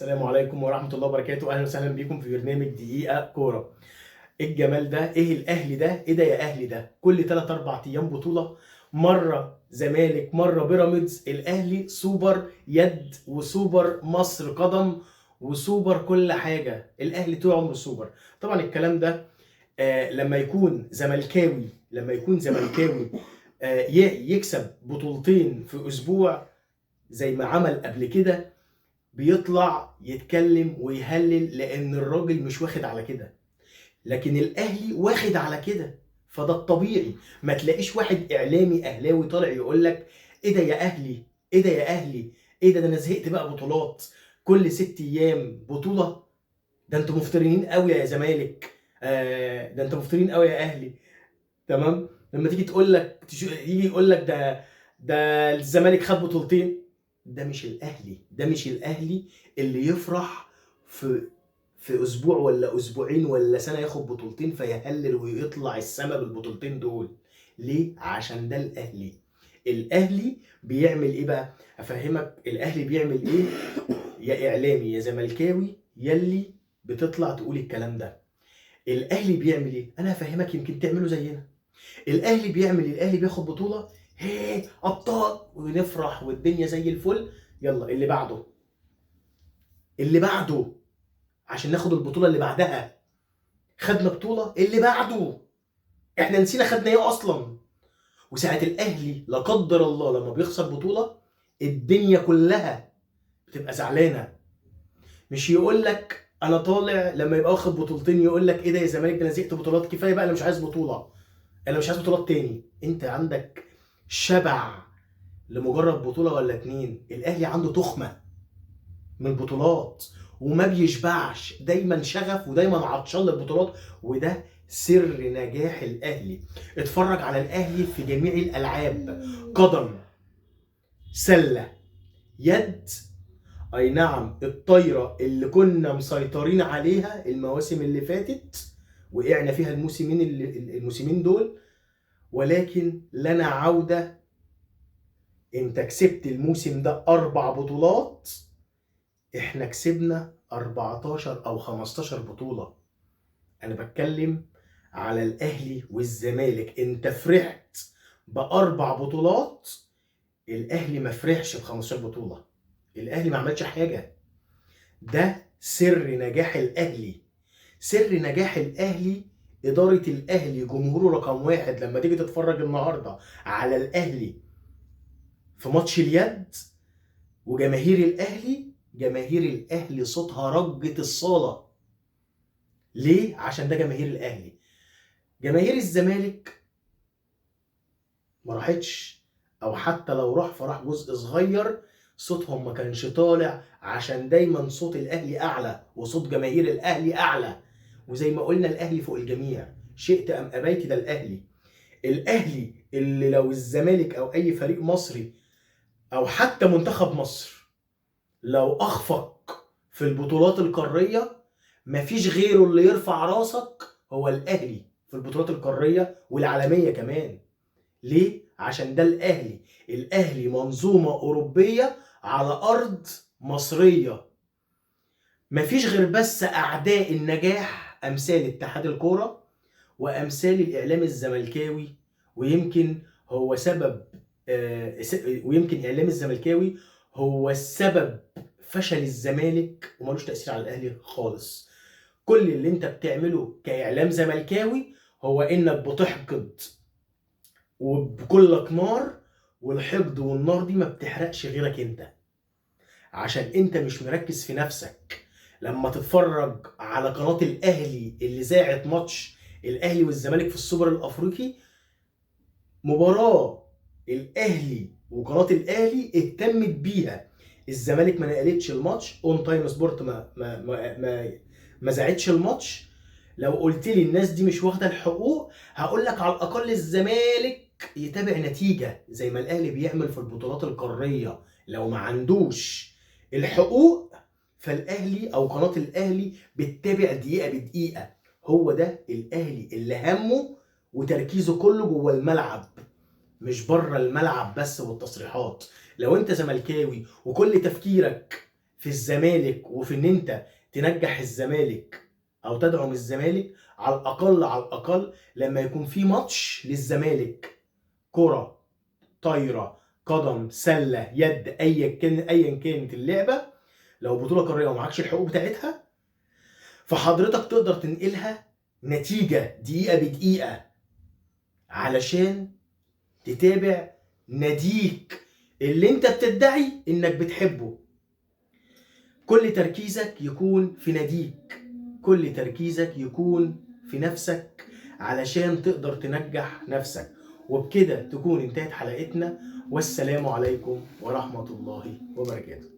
السلام عليكم ورحمة الله وبركاته، أهلا وسهلا بيكم في برنامج دقيقة كورة. إيه الجمال ده؟ إيه الأهلي ده؟ إيه ده يا أهلي ده؟ كل 3 4 أيام بطولة، مرة زمالك، مرة بيراميدز، الأهلي سوبر يد وسوبر مصر قدم وسوبر كل حاجة، الأهلي طول عمره سوبر. طبعا الكلام ده لما يكون زملكاوي يكسب بطولتين في أسبوع زي ما عمل قبل كده، بيطلع يتكلم ويهلل لان الراجل مش واخد على كده، لكن الاهلي واخد على كده. فده الطبيعي. ما تلاقيش واحد اعلامي اهلاوي طالع يقول لك ايه ده يا اهلي، ايه ده يا اهلي، ايه ده انا زهقت بقى بطولات، كل 6 ايام بطوله. ده انتوا مفترين قوي يا زمالك، ده انتوا مفترين قوي يا اهلي. تمام. لما تيجي تقول لك يجي يقول لك ده الزمالك خد بطولتين. ده مش الاهلي اللي يفرح في اسبوع ولا اسبوعين ولا سنه ياخد بطولتين فيهلل ويطلع السما بالبطولتين دول. ليه؟ عشان ده الاهلي. الاهلي بيعمل ايه بقى؟ افهمك الاهلي بيعمل ايه يا اعلامي يا زملكاوي يلي بتطلع تقول الكلام ده. الاهلي بيعمل ايه؟ انا هفهمك يمكن تعملوا زينا. الاهلي بيعمل ايه؟ الاهلي بياخد بطوله، هي ابطال ونفرح والدنيا زي الفل. يلا اللي بعده، اللي بعده، عشان ناخد البطوله اللي بعدها. خدنا بطوله اللي بعده، احنا نسينا خدنا ايه اصلا. وساعه الاهلي لا قدر الله لما بيخسر بطوله، الدنيا كلها بتبقى زعلانه. مش يقول لك انا طالع لما يبقى واخد بطولتين يقول لك ايه ده يا زمالك، ده انا زهقت بطولات، كفايه بقى، انا مش عايز بطوله، انا مش عايز بطولات تاني. انت عندك شبع لمجرد بطوله ولا اتنين. الاهلي عنده تخمه من البطولات وما بيشبعش، دايما شغف ودايما عطشان للبطولات، وده سر نجاح الاهلي. اتفرج على الاهلي في جميع الالعاب، قدم، سله، يد. اي نعم الطايره اللي كنا مسيطرين عليها المواسم اللي فاتت وقعنا فيها الموسمين دول، ولكن لنا عوده. انت كسبت الموسم ده 4 بطولات، احنا كسبنا 14 او 15 بطولة. انا بتكلم على الاهلي والزمالك. انت فرحت ب4 بطولات، الاهلي ما فرحش ب15 بطولة. الاهلي ما عملش حاجة. ده سر نجاح الاهلي. سر نجاح الاهلي ادارة الاهلي، جمهوره رقم 1. لما تيجي تتفرج النهاردة على الاهلي في ماتش اليد وجماهير الاهلي، جماهير الاهلي صوتها رجت الصاله. ليه؟ عشان ده جماهير الاهلي. جماهير الزمالك ما راحتش، او حتى لو راح فراح جزء صغير، صوتهم ما كانش طالع، عشان دايما صوت الاهلي اعلى وصوت جماهير الاهلي اعلى. وزي ما قلنا الاهلي فوق الجميع، شئت ام ابيت ده الاهلي. الاهلي اللي لو الزمالك او اي فريق مصري او حتى منتخب مصر لو اخفق في البطولات القاريه، مفيش غيره اللي يرفع راسك هو الاهلي في البطولات القاريه والعالميه كمان. ليه؟ عشان ده الاهلي. الاهلي منظومه اوروبيه على ارض مصريه. مفيش غير بس اعداء النجاح امثال اتحاد الكوره وامثال الاعلام الزملكاوي. ويمكن هو سبب ويمكن اعلام الزملكاوي هو السبب فشل الزمالك ومالوش تاثير على الاهلي خالص. كل اللي انت بتعمله كاعلام زملكاوي هو انك بتحقد وبكلك نار، والحقد والنار دي ما بتحرقش غيرك انت، عشان انت مش مركز في نفسك. لما تتفرج على قناة الاهلي اللي ذاعت ماتش الاهلي والزمالك في السوبر الافريقي، مباراة الاهلي وقناة الاهلي اهتمت بيها. الزمالك ما نقلتش الماتش، اون تايم سبورت ما ذاعتش الماتش. لو قلت لي الناس دي مش واخده الحقوق، هقول لك على الاقل الزمالك يتابع نتيجه زي ما الاهلي بيعمل في البطولات القاريه. لو ما عندوش الحقوق فالاهلي او قناه الاهلي بتتابع دقيقه بدقيقه. هو ده الاهلي اللي همه وتركيزه كله جوه الملعب، مش بره الملعب بس والتصريحات. لو انت زملكاوي وكل تفكيرك في الزمالك وفي ان انت تنجح الزمالك او تدعم الزمالك، على الاقل على الاقل لما يكون في ماتش للزمالك، كرة، طايرة، قدم، سلة، يد، ايا كانت اللعبة، لو بطولة قارية ومعكش الحقوق بتاعتها، فحضرتك تقدر تنقلها نتيجة دقيقة بدقيقة علشان تتابع ناديك اللي انت بتدعي انك بتحبه. كل تركيزك يكون في ناديك، كل تركيزك يكون في نفسك علشان تقدر تنجح نفسك. وبكده تكون انتهت حلقتنا، والسلام عليكم ورحمة الله وبركاته.